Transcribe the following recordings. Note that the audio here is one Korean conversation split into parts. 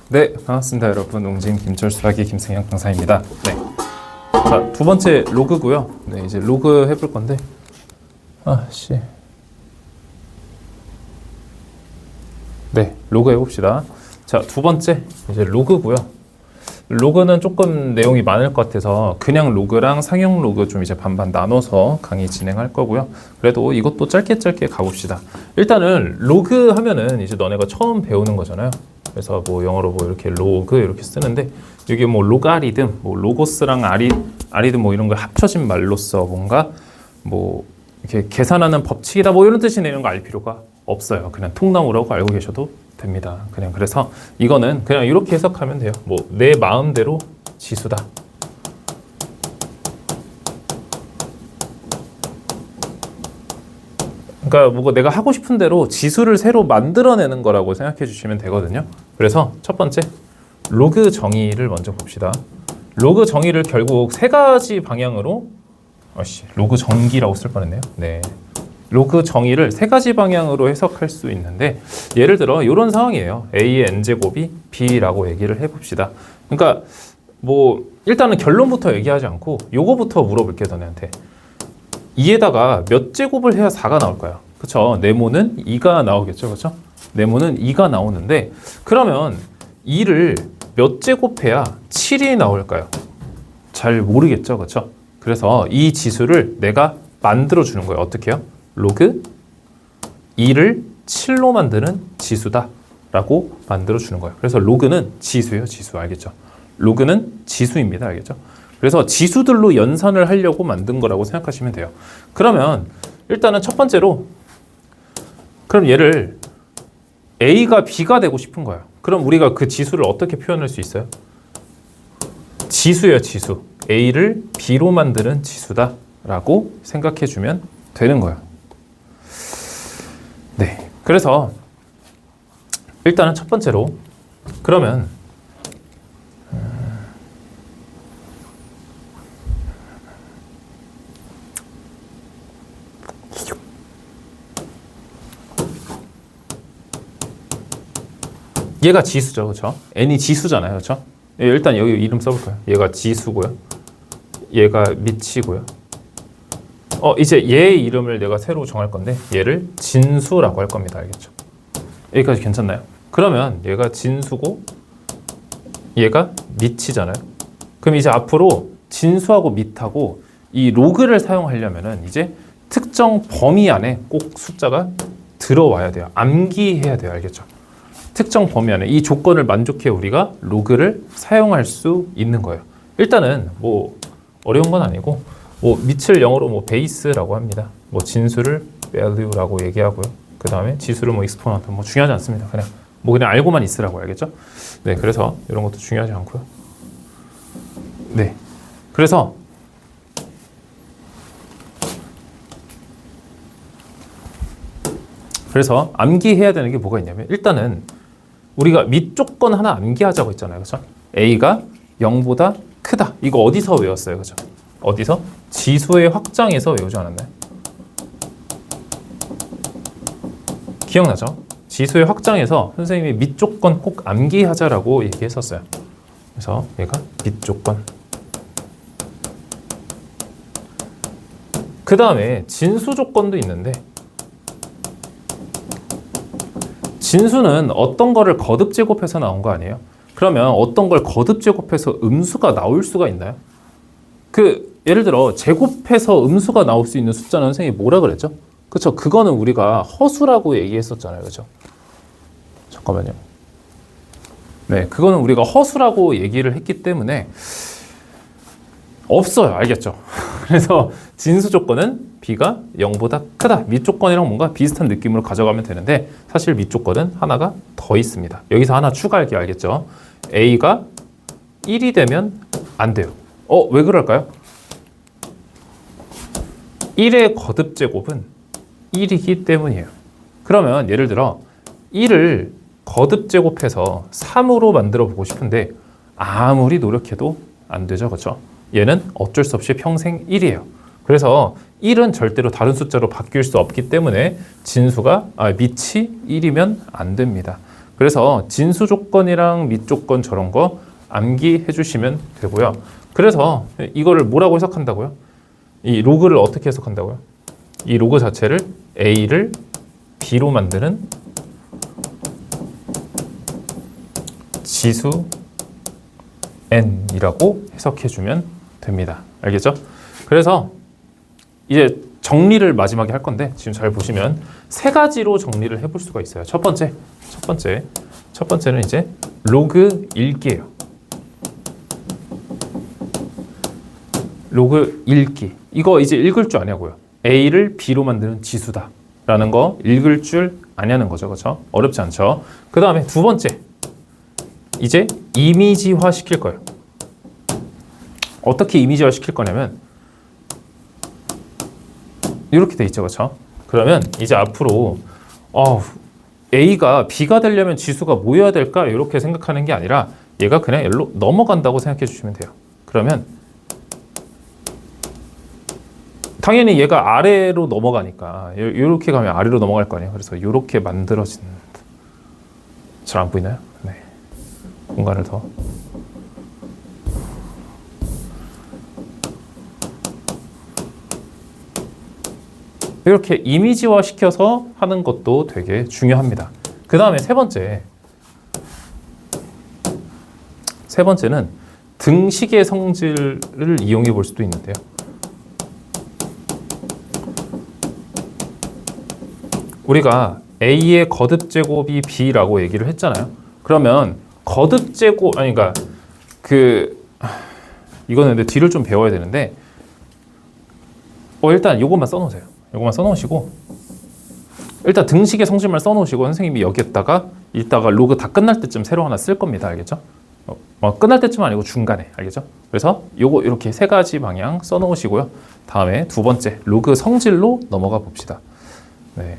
네, 반갑습니다 여러분. 웅진 김철수학의 김승현 강사입니다. 네, 자, 두 번째 로그고요. 네, 이제 로그 해볼 건데 네, 로그 해봅시다. 자, 두 번째 이제 로그고요. 로그는 조금 내용이 많을 것 같아서 그냥 로그랑 상용 로그 좀 이제 반반 나눠서 강의 진행할 거고요. 그래도 이것도 짧게 가봅시다. 일단은 로그 하면은 이제 너네가 처음 배우는 거잖아요. 그래서 뭐 영어로 뭐 이렇게 로그 이렇게 쓰는데 이게 뭐 로가리즘, 뭐 로고스랑 아리즘 뭐 이런 걸 합쳐진 말로써 뭔가 뭐 이렇게 계산하는 법칙이다 뭐 이런 뜻이 내는 거 알 필요가 없어요. 그냥 통나무라고 알고 계셔도 됩니다. 그냥 그래서 이거는 그냥 이렇게 해석하면 돼요. 뭐 내 마음대로 지수다. 그러니까 뭐 내가 하고 싶은 대로 지수를 새로 만들어내는 거라고 생각해 주시면 되거든요. 그래서 첫 번째 로그 정의를 먼저 봅시다. 로그 정의를 결국 세 가지 방향으로 로그 전기라고 쓸 뻔했네요. 네. 로그 정의를 세 가지 방향으로 해석할 수 있는데 예를 들어 이런 상황이에요. a의 n제곱이 b라고 얘기를 해봅시다. 그러니까 뭐 일단은 결론부터 얘기하지 않고 요거부터 물어볼게요. 너네한테 2에다가 몇 제곱을 해야 4가 나올까요? 그쵸? 네모는 2가 나오겠죠. 그쵸? 네모는 2가 나오는데 그러면 2를 몇 제곱해야 7이 나올까요? 잘 모르겠죠. 그쵸? 그래서 이 지수를 내가 만들어 주는 거예요. 어떻게 해요? 로그 2를 7로 만드는 지수다 라고 만들어 주는 거예요. 그래서 로그는 지수예요. 지수. 알겠죠? 로그는 지수입니다. 알겠죠? 그래서 지수들로 연산을 하려고 만든 거라고 생각하시면 돼요. 그러면 일단은 첫 번째로 그럼 얘를 A가 B가 되고 싶은 거예요. 그럼 우리가 그 지수를 어떻게 표현할 수 있어요? 지수예요. 지수. A를 B로 만드는 지수다 라고 생각해 주면 되는 거예요. 네. 그래서 일단은 첫 번째로 그러면 얘가 지수죠. 그렇죠? n이 지수잖아요. 그렇죠? 일단 여기 이름 써볼까요? 얘가 지수고요. 얘가 미치고요. 이제 얘의 이름을 내가 새로 정할 건데 얘를 진수라고 할 겁니다. 알겠죠? 여기까지 괜찮나요? 그러면 얘가 진수고 얘가 미치잖아요. 그럼 이제 앞으로 진수하고 밑하고 이 로그를 사용하려면은 이제 특정 범위 안에 꼭 숫자가 들어와야 돼요. 암기해야 돼요. 알겠죠? 특정 범위 안에 이 조건을 만족해 우리가 로그를 사용할 수 있는 거예요. 일단은 뭐 어려운 건 아니고 뭐 밑을 영어로 뭐 베이스라고 합니다. 뭐 진수를 value라고 얘기하고요. 그 다음에 지수를 뭐 exponent 뭐 중요하지 않습니다. 그냥 알고만 있으라고 알겠죠? 네, 그래서 이런 것도 중요하지 않고요. 네, 그래서 암기해야 되는 게 뭐가 있냐면 일단은 우리가 밑 조건 하나 암기하자고 했잖아요. 그렇죠? A가 0보다 크다. 이거 어디서 외웠어요? 그렇죠? 어디서? 지수의 확장에서 외우지 않았나요? 기억나죠? 지수의 확장에서 선생님이 밑 조건 꼭 암기하자라고 얘기했었어요. 그래서 얘가 밑 조건. 그 다음에 진수 조건도 있는데 진수는 어떤 거를 거듭 제곱해서 나온 거 아니에요? 그러면 어떤 걸 거듭 제곱해서 음수가 나올 수가 있나요? 예를 들어 제곱해서 음수가 나올 수 있는 숫자는 선생님이 뭐라 그랬죠? 그렇죠? 그거는 우리가 허수라고 얘기했었잖아요. 그렇죠? 잠깐만요. 네, 그거는 우리가 허수라고 얘기를 했기 때문에 없어요. 알겠죠? 그래서 진수 조건은 B가 0보다 크다. 밑 조건이랑 뭔가 비슷한 느낌으로 가져가면 되는데 사실 밑 조건은 하나가 더 있습니다. 여기서 하나 추가할게요. 알겠죠? A가 1이 되면 안 돼요. 왜 그럴까요? 1의 거듭 제곱은 1이기 때문이에요. 그러면 예를 들어 1을 거듭 제곱해서 3으로 만들어 보고 싶은데 아무리 노력해도 안 되죠. 그렇죠? 얘는 어쩔 수 없이 평생 1이에요. 그래서 1은 절대로 다른 숫자로 바뀔 수 없기 때문에 진수가 밑이 1이면 안 됩니다. 그래서 진수 조건이랑 및 조건 저런 거 암기해 주시면 되고요. 그래서 이거를 뭐라고 해석한다고요? 이 로그를 어떻게 해석한다고요? 이 로그 자체를 A를 B로 만드는 지수 N이라고 해석해 주면 됩니다. 알겠죠? 그래서 이제 정리를 마지막에 할 건데 지금 잘 보시면 세 가지로 정리를 해볼 수가 있어요. 첫 번째는 이제 로그 읽기예요. 로그 읽기. 이거 이제 읽을 줄 아냐고요. A를 B로 만드는 지수다 라는 거 읽을 줄 아냐는 거죠. 그렇죠? 어렵지 않죠? 그 다음에 두 번째, 이제 이미지화 시킬 거예요. 어떻게 이미지화 시킬 거냐면 이렇게 돼 있죠. 그렇죠? 그러면 이제 앞으로 A가 B가 되려면 지수가 뭐여야 될까? 이렇게 생각하는 게 아니라 얘가 그냥 일로 넘어간다고 생각해 주시면 돼요. 그러면 당연히 얘가 아래로 넘어가니까 이렇게 가면 아래로 넘어갈 거 아니에요. 그래서 이렇게 만들어진, 잘 안 보이나요? 네, 공간을 더 이렇게 이미지화 시켜서 하는 것도 되게 중요합니다. 그 다음에 세 번째는 등식의 성질을 이용해 볼 수도 있는데요. 우리가 A의 거듭 제곱이 B라고 얘기를 했잖아요. 그러면 거듭 제곱, 아니 그러니까 이거는 근데 뒤를 좀 배워야 되는데 일단 요것만 써놓으세요. 요것만 써놓으시고 일단 등식의 성질만 써놓으시고 선생님이 여기에다가 이따가 로그 다 끝날 때쯤 새로 하나 쓸 겁니다. 알겠죠? 끝날 때쯤 아니고 중간에. 알겠죠? 그래서 요거 이렇게 세 가지 방향 써놓으시고요. 다음에 두 번째 로그 성질로 넘어가 봅시다. 네.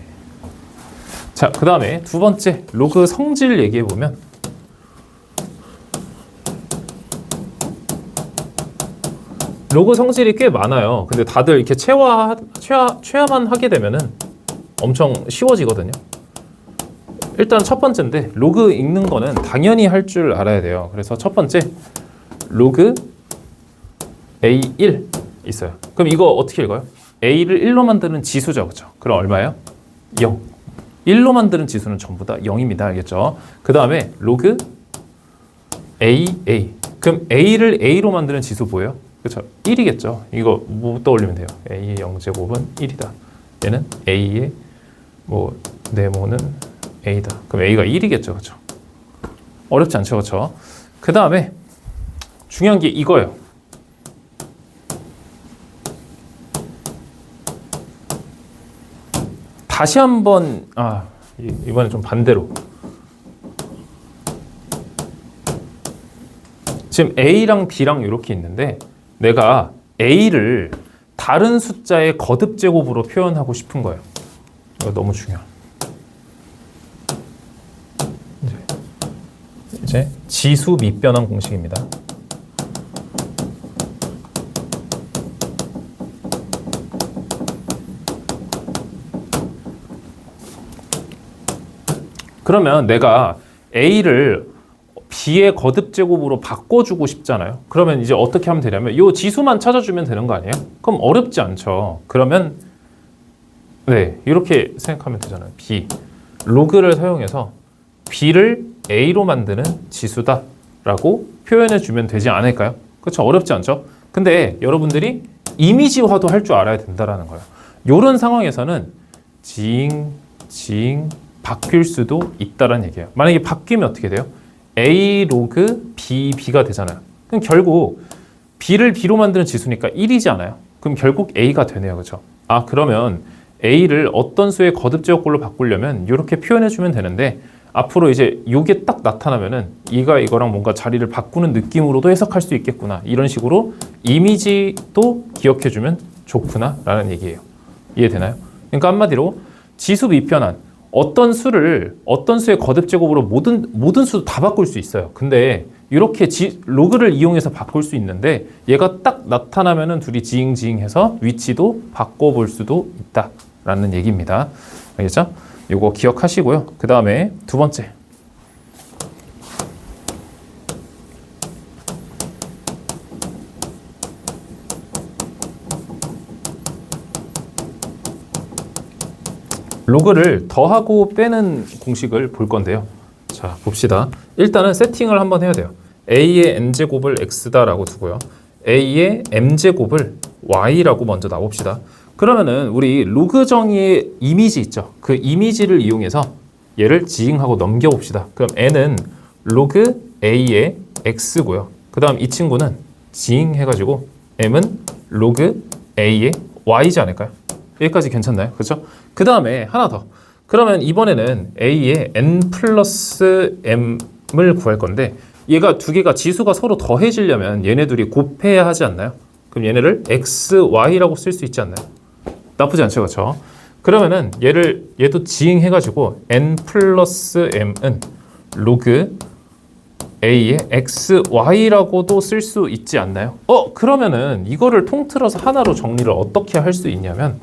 자, 그 다음에 두 번째 로그 성질 얘기해 보면 로그 성질이 꽤 많아요. 근데 다들 이렇게 체화만 하게 되면은 엄청 쉬워지거든요. 일단 첫 번째인데 로그 읽는 거는 당연히 할 줄 알아야 돼요. 그래서 첫 번째 로그 A1 있어요. 그럼 이거 어떻게 읽어요? A를 1로 만드는 지수죠. 그렇죠? 그럼 얼마예요? 0. 1로 만드는 지수는 전부 다 0입니다. 알겠죠? 그 다음에 로그 AA. 그럼 A를 A로 만드는 지수 뭐예요? 그렇죠? 1이겠죠? 이거 뭐 떠올리면 돼요? A의 0제곱은 1이다. 얘는 A의 네모는 A다. 그럼 A가 1이겠죠? 그렇죠? 어렵지 않죠? 그렇죠? 그 다음에 중요한 게 이거예요. 다시 한번 이번엔 좀 반대로 지금 A랑 B랑 이렇게 있는데 내가 A를 다른 숫자의 거듭 제곱으로 표현하고 싶은 거예요. 이거 너무 중요해. 이제 지수 밑변환 공식입니다. 그러면 내가 A를 B의 거듭 제곱으로 바꿔주고 싶잖아요. 그러면 이제 어떻게 하면 되냐면 이 지수만 찾아주면 되는 거 아니에요? 그럼 어렵지 않죠. 그러면 네, 이렇게 생각하면 되잖아요. B 로그를 사용해서 B를 A로 만드는 지수다 라고 표현해 주면 되지 않을까요? 그렇죠? 어렵지 않죠? 근데 여러분들이 이미지화도 할 줄 알아야 된다는 거예요. 이런 상황에서는 지잉 바뀔 수도 있다는 얘기예요. 만약에 바뀌면 어떻게 돼요? A 로그 B, B가 되잖아요. 그럼 결국 B를 B로 만드는 지수니까 1이지 않아요? 그럼 결국 A가 되네요. 그렇죠? 그러면 A를 어떤 수의 거듭 제곱꼴로 바꾸려면 이렇게 표현해주면 되는데 앞으로 이제 이게 딱 나타나면은 이거랑 뭔가 자리를 바꾸는 느낌으로도 해석할 수 있겠구나. 이런 식으로 이미지도 기억해주면 좋구나 라는 얘기예요. 이해되나요? 그러니까 한마디로 지수 밑변환 어떤 수의 거듭 제곱으로 모든 수도 다 바꿀 수 있어요. 근데 이렇게 로그를 이용해서 바꿀 수 있는데 얘가 딱 나타나면은 둘이 지잉지잉해서 위치도 바꿔볼 수도 있다라는 얘기입니다. 알겠죠? 이거 기억하시고요. 그 다음에 두 번째 로그를 더하고 빼는 공식을 볼 건데요. 자, 봅시다. 일단은 세팅을 한번 해야 돼요. a의 n제곱을 x다라고 두고요. a의 m제곱을 y라고 먼저 놔봅시다. 그러면은 우리 로그 정의의 이미지 있죠. 그 이미지를 이용해서 얘를 지잉하고 넘겨봅시다. 그럼 n은 로그 a의 x고요. 그 다음 이 친구는 지잉해가지고 m은 로그 a의 y지 않을까요? 여기까지 괜찮나요? 그렇죠? 그 다음에 하나 더. 그러면 이번에는 a의 n 플러스 m을 구할 건데 얘가 두 개가 지수가 서로 더해지려면 얘네 둘이 곱해야 하지 않나요? 그럼 얘네를 x, y라고 쓸 수 있지 않나요? 나쁘지 않죠, 그렇죠? 그러면은 얘도 지잉해가지고 n 플러스 m은 로그 a의 x, y라고도 쓸 수 있지 않나요? 그러면은 이거를 통틀어서 하나로 정리를 어떻게 할 수 있냐면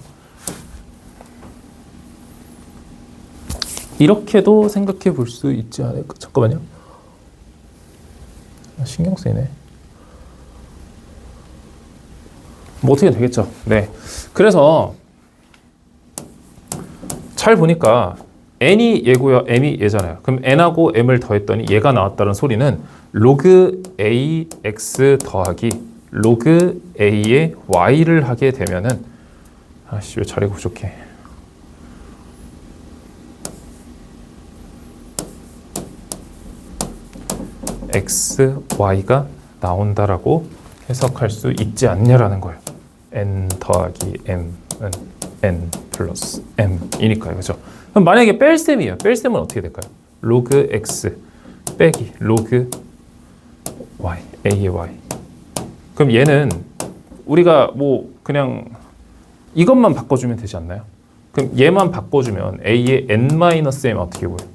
이렇게도 생각해 볼 수 있지 않을까? 잠깐만요. 신경 쓰이네. 뭐 어떻게 되겠죠. 네. 그래서 잘 보니까 n이 얘고요, m이 얘잖아요. 그럼 n하고 m을 더했더니 얘가 나왔다는 소리는 로그 ax 더하기 로그 a의 y를 하게 되면은 아씨 왜 자리가 부족해. x, y가 나온다라고 해석할 수 있지 않냐라는 거예요. n 더하기 m은 n 플러스 m이니까요. 그죠? 그럼 만약에 뺄셈이에요. 뺄셈은 어떻게 될까요? 로그 x 빼기 로그 y, a의 y. 그럼 얘는 우리가 뭐 그냥 이것만 바꿔주면 되지 않나요? 그럼 얘만 바꿔주면 a의 n-m 어떻게 보여요?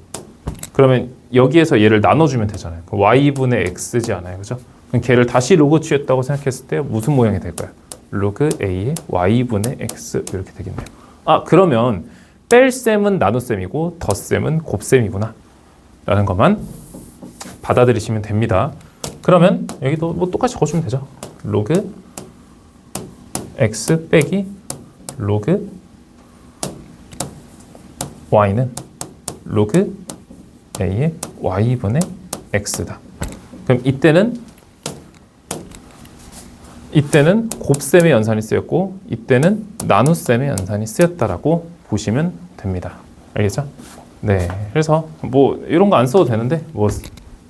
그러면 여기에서 얘를 나눠주면 되잖아요. y분의 x지 않아요. 그죠? 그럼 걔를 다시 로그 취했다고 생각했을 때 무슨 모양이 될까요? 로그 a의 y분의 x 이렇게 되겠네요. 그러면 뺄셈은 나눗셈이고 덧셈은 곱셈이구나 라는 것만 받아들이시면 됩니다. 그러면 여기도 뭐 똑같이 적어주면 되죠. 로그 x 빼기 로그 y는 로그 a의 y분의 x다. 그럼 이때는 곱셈의 연산이 쓰였고 이때는 나눗셈의 연산이 쓰였다라고 보시면 됩니다. 알겠죠? 네. 그래서 뭐 이런 거 안 써도 되는데 뭐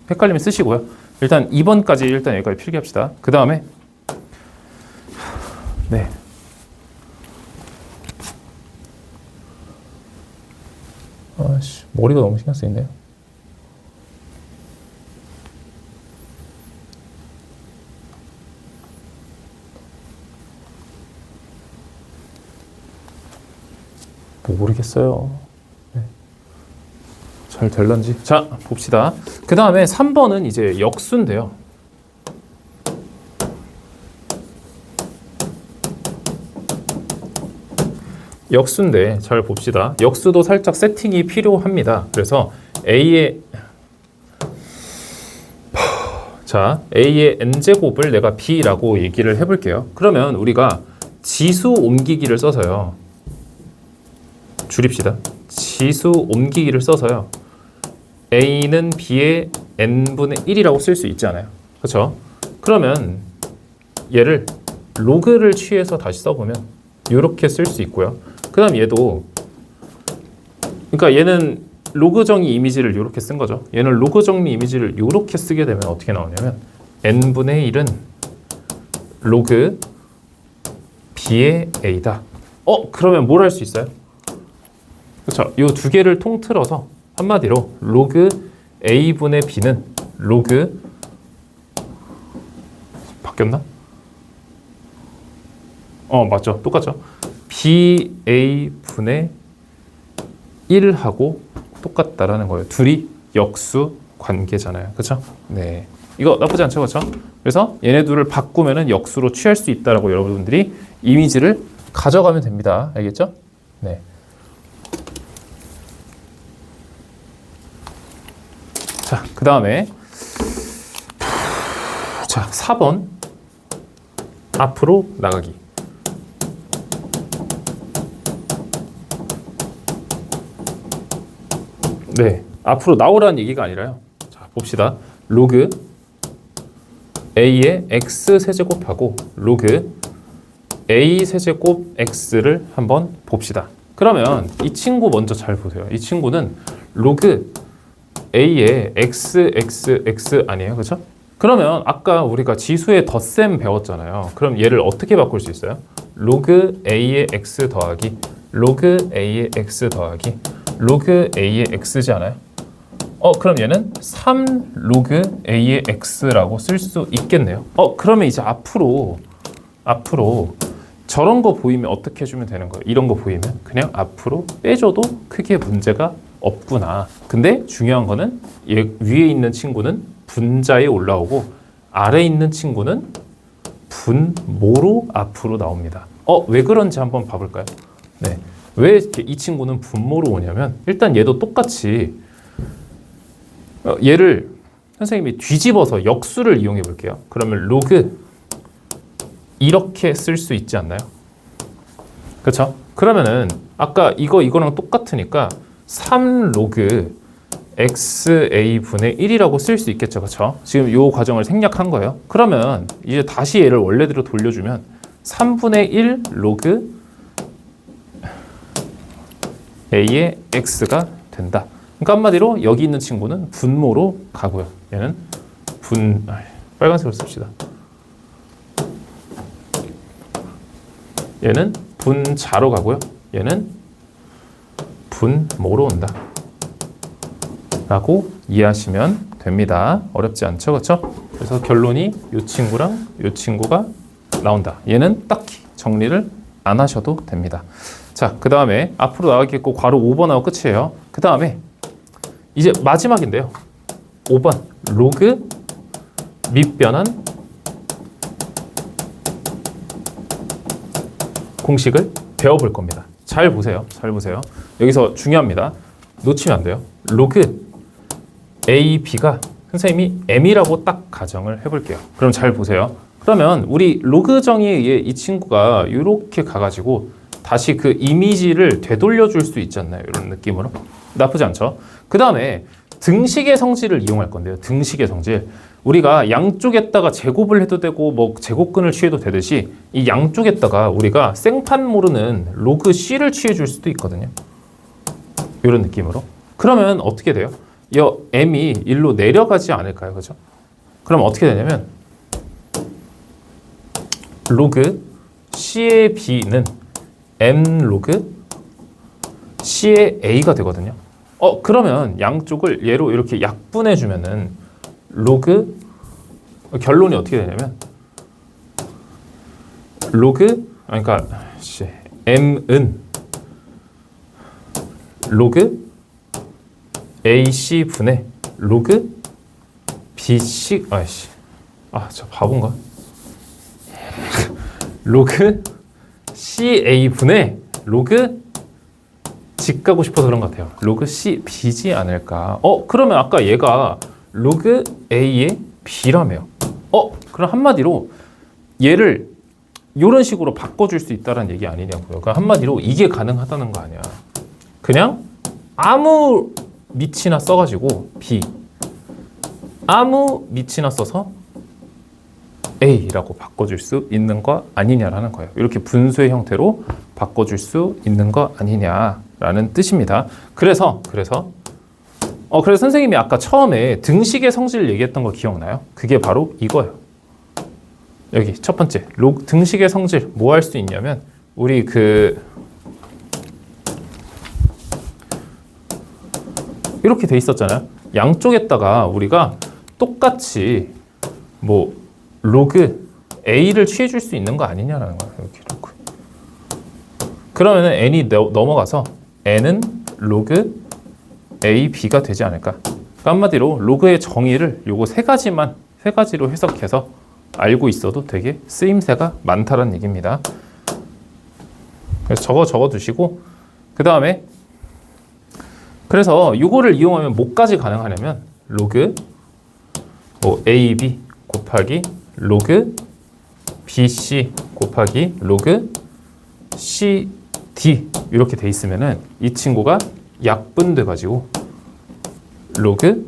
헷갈리면 쓰시고요. 일단 2번까지 일단 여기까지 필기합시다. 그 다음에 네. 아씨 머리가 너무 신경 쓰이네요. 모르겠어요. 네. 잘 될런지. 자, 봅시다. 그 다음에 3번은 이제 역수인데요. 역수인데 잘 봅시다. 역수도 살짝 세팅이 필요합니다. 그래서 a의 n제곱을 내가 b라고 얘기를 해볼게요. 그러면 우리가 지수 옮기기를 써서요. 줄입시다. 지수 옮기기를 써서요. a는 b의 n분의 1이라고 쓸 수 있지 않아요? 그렇죠? 그러면 얘를 로그를 취해서 다시 써보면 이렇게 쓸 수 있고요. 그 다음 얘도 그러니까 얘는 로그 정의 이미지를 이렇게 쓴 거죠. 얘는 로그 정의 이미지를 이렇게 쓰게 되면 어떻게 나오냐면 n분의 1은 로그 b의 a다. 그러면 뭘 할 수 있어요? 그렇죠. 이 두 개를 통틀어서 한마디로 로그 a분의 b는 로그 바뀌었나? 맞죠. 똑같죠. ba분의 1하고 똑같다라는 거예요. 둘이 역수 관계잖아요. 그렇죠? 네. 이거 나쁘지 않죠. 그렇죠? 그래서 얘네 둘을 바꾸면은 역수로 취할 수 있다라고 여러분들이 이미지를 가져가면 됩니다. 알겠죠? 네. 자, 그 다음에 자, 4번 앞으로 나가기. 네, 앞으로 나오라는 얘기가 아니라요. 자, 봅시다. 로그 a의 x 세제곱하고 로그 a 세제곱 x를 한번 봅시다. 그러면 이 친구 먼저 잘 보세요. 이 친구는 로그 a의 xxx 아니에요, 그렇죠? 그러면 아까 우리가 지수의 덧셈 배웠잖아요. 그럼 얘를 어떻게 바꿀 수 있어요? 로그 a의 x 더하기 로그 a의 x 더하기 로그 a의 x지 않아요? 그럼 얘는 3 로그 a의 x라고 쓸 수 있겠네요. 그러면 이제 앞으로 저런 거 보이면 어떻게 해주면 되는 거예요? 이런 거 보이면 그냥 앞으로 빼줘도 크게 문제가 없구나. 근데 중요한 거는 얘 위에 있는 친구는 분자에 올라오고 아래에 있는 친구는 분모로 앞으로 나옵니다. 왜 그런지 한번 봐볼까요? 네. 왜 이렇게 이 친구는 분모로 오냐면 일단 얘도 똑같이 얘를 선생님이 뒤집어서 역수를 이용해 볼게요. 그러면 로그 이렇게 쓸 수 있지 않나요? 그렇죠? 그러면은 아까 이거랑 똑같으니까 3 로그 xa 분의 1이라고 쓸 수 있겠죠. 그렇죠? 지금 이 과정을 생략한 거예요. 그러면 이제 다시 얘를 원래대로 돌려주면 3분의 1 로그 a의 x가 된다. 그러니까 한마디로 여기 있는 친구는 분모로 가고요. 얘는 빨간색으로 씁시다. 얘는 분자로 가고요. 얘는 분모로 온다. 라고 이해하시면 됩니다. 어렵지 않죠? 그렇죠? 그래서 결론이 이 친구랑 이 친구가 나온다. 얘는 딱히 정리를 안 하셔도 됩니다. 자, 그 다음에 앞으로 나가겠고 괄호 5번하고 끝이에요. 그 다음에 이제 마지막인데요. 5번 로그 밑변환 공식을 배워볼 겁니다. 잘 보세요. 잘 보세요. 여기서 중요합니다. 놓치면 안 돼요. 로그 a, b가 선생님이 m이라고 딱 가정을 해볼게요. 그럼 잘 보세요. 그러면 우리 로그 정의에 의해 이 친구가 이렇게 가가지고 다시 그 이미지를 되돌려 줄 수 있지 않나요? 이런 느낌으로. 나쁘지 않죠? 그 다음에 등식의 성질을 이용할 건데요. 등식의 성질. 우리가 양쪽에다가 제곱을 해도 되고 뭐 제곱근을 취해도 되듯이 이 양쪽에다가 우리가 생판 모르는 로그 c를 취해 줄 수도 있거든요. 이런 느낌으로. 그러면 어떻게 돼요? 이 m이 1로 내려가지 않을까요? 그죠? 그럼 어떻게 되냐면 로그 c의 b는 m 로그 c의 a가 되거든요. 그러면 양쪽을 얘로 이렇게 약분해 주면은 로그 결론이 어떻게 되냐면 로그 그러니까 m은 로그 ac 분의 로그 bc 저 바본가? 로그 ca 분의 로그 직 가고 싶어서 그런 것 같아요. 로그 c b지 않을까? 그러면 아까 얘가 로그 a의 b라며요. 그럼 한마디로 얘를 이런 식으로 바꿔줄 수 있다는 얘기 아니냐고요. 그러니까 한마디로 이게 가능하다는 거 아니야. 그냥 아무 밑이나 써가지고 b 아무 밑이나 써서 a라고 바꿔줄 수 있는 거 아니냐라는 거예요. 이렇게 분수의 형태로 바꿔줄 수 있는 거 아니냐라는 뜻입니다. 그래서 선생님이 아까 처음에 등식의 성질을 얘기했던 거 기억나요? 그게 바로 이거예요. 여기 첫 번째 등식의 성질 뭐 할 수 있냐면 우리 이렇게 돼 있었잖아요. 양쪽에다가 우리가 똑같이 뭐 로그 a를 취해 줄 수 있는 거 아니냐라는 거예요. 이렇게 놓고. 그러면은 n이 넘어가서 n은 로그 a, b가 되지 않을까? 그러니까 한마디로 로그의 정의를 요거 세 가지로 해석해서 알고 있어도 되게 쓰임새가 많다는 얘기입니다. 그래서 적어 두시고 그 다음에 그래서 이거를 이용하면 뭐까지 가능하냐면 로그 AB 곱하기 로그 BC 곱하기 로그 CD 이렇게 돼 있으면은 이 친구가 약분돼 가지고 로그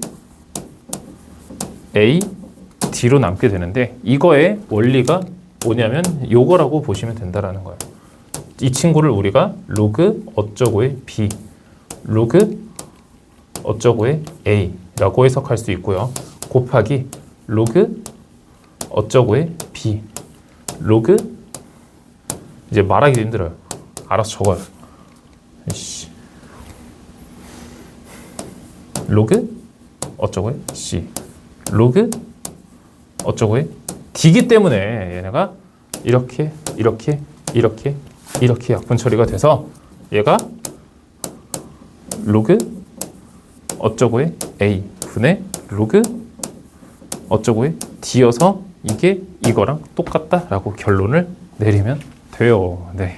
A D로 남게 되는데 이거의 원리가 뭐냐면 요거라고 보시면 된다라는 거예요. 이 친구를 우리가 로그 어쩌고의 B, 로그 어쩌고의 A라고 해석할 수 있고요. 곱하기 로그 어쩌고의 B, 로그 이제 말하기도 힘들어요. 알아서 적어요. 이씨. 로그 어쩌고의 C, 로그 어쩌고의 D이기 때문에 얘네가 이렇게 약분 처리가 돼서 얘가 로그 어쩌고의 A 분의 로그 어쩌고의 D여서 이게 이거랑 똑같다라고 결론을 내리면 돼요. 네.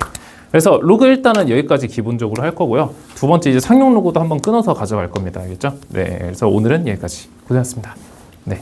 그래서 로그 일단은 여기까지 기본적으로 할 거고요. 두 번째 이제 상용 로그도 한번 끊어서 가져갈 겁니다. 알겠죠? 네. 그래서 오늘은 여기까지. 고생하셨습니다. 네.